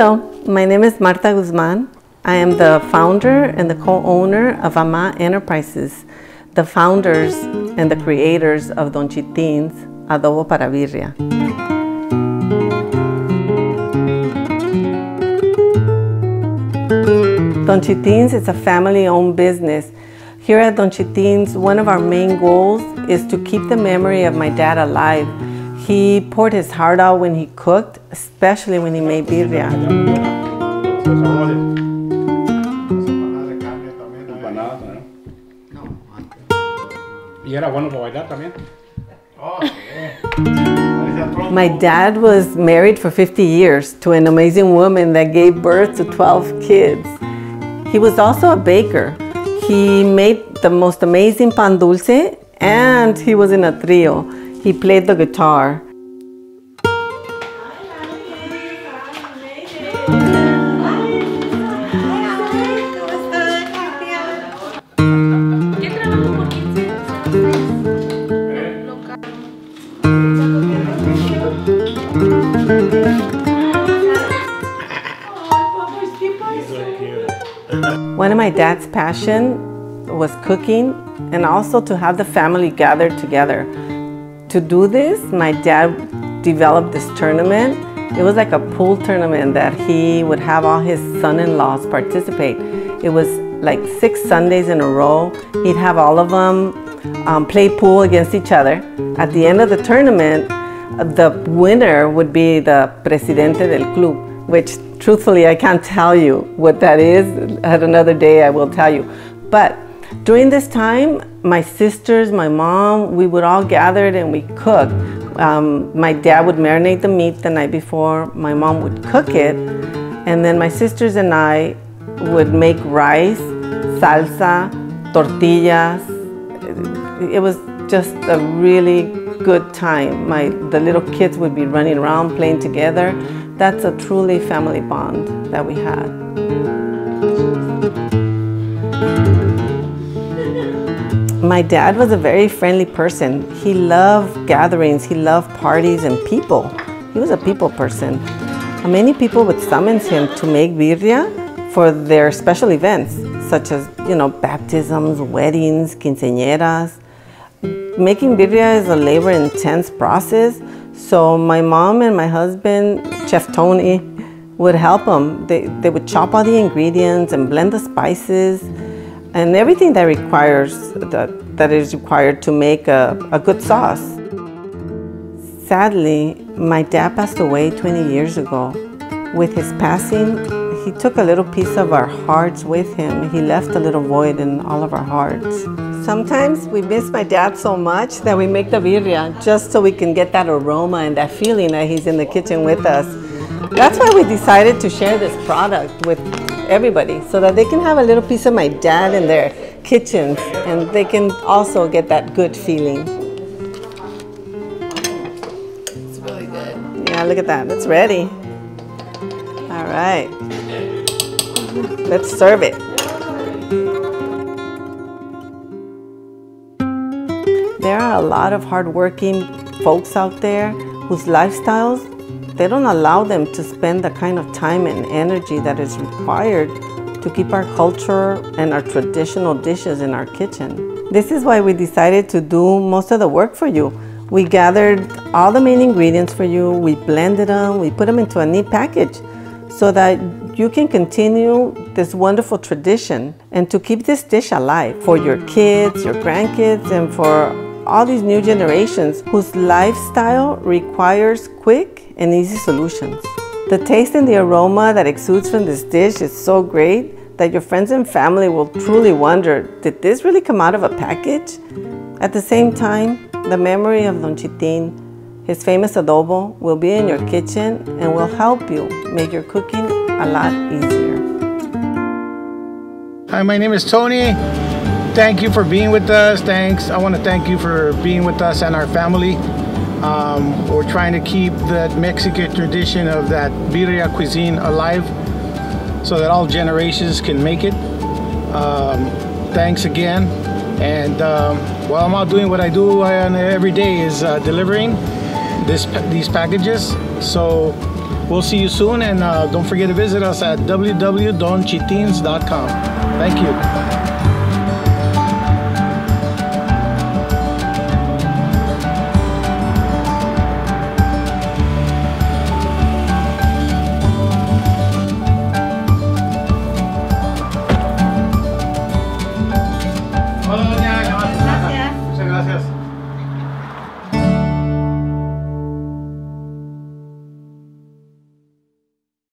Hello, my name is Marta Guzman. I am the founder and the co-owner of Ama Enterprises, the founders and the creators of Don Chitin's Adobo para Birria. Don Chitin's is a family-owned business. Here at Don Chitin's, one of our main goals is to keep the memory of my dad alive. He poured his heart out when he cooked, especially when he made birria. My dad was married for 50 years to an amazing woman that gave birth to 12 kids. He was also a baker. He made the most amazing pan dulce, and he was in a trio. He played the guitar. One of my dad's passion was cooking and also to have the family gathered together. To do this, my dad developed this tournament. It was like a pool tournament that he would have all his son-in-laws participate. It was like 6 Sundays in a row. He'd have all of them play pool against each other. At the end of the tournament, the winner would be the presidente del club, which truthfully I can't tell you what that is. At another day I will tell you. But during this time, my sisters, my mom, we would all gather and we cook. My dad would marinate the meat the night before, my mom would cook it, and then my sisters and I would make rice, salsa, tortillas. It was just a really good time. The little kids would be running around playing together. That's a truly family bond that we had. My dad was a very friendly person. He loved gatherings, he loved parties and people. He was a people person. Many people would summons him to make birria for their special events, such as, baptisms, weddings, quinceañeras. Making birria is a labor-intense process, so my mom and my husband, Chef Tony, would help him. They would chop all the ingredients and blend the spices and everything that is required to make a good sauce. Sadly, my dad passed away 20 years ago. With his passing, he took a little piece of our hearts with him. He left a little void in all of our hearts. Sometimes we miss my dad so much that we make the birria just so we can get that aroma and that feeling that he's in the kitchen with us. That's why we decided to share this product with everybody, so that they can have a little piece of my dad in their kitchens and they can also get that good feeling. It's really good. Yeah, look at that. It's ready. All right. Let's serve it. There are a lot of hardworking folks out there whose lifestyles, they don't allow them to spend the kind of time and energy that is required to keep our culture and our traditional dishes in our kitchen. This is why we decided to do most of the work for you. We gathered all the main ingredients for you, we blended them, we put them into a neat package so that you can continue this wonderful tradition and to keep this dish alive for your kids, your grandkids, and for all these new generations whose lifestyle requires quick and easy solutions. The taste and the aroma that exudes from this dish is so great that your friends and family will truly wonder, did this really come out of a package? At the same time, the memory of Don Chitin, his famous adobo, will be in your kitchen and will help you make your cooking a lot easier. Hi, my name is Tony. Thank you for being with us. I want to thank you for being with us and our family. We're trying to keep that Mexican tradition of that birria cuisine alive so that all generations can make it. Thanks again. And well, I'm out doing what I do every day is delivering these packages. So We'll see you soon, and don't forget to visit us at www.donchitins.com. Thank you.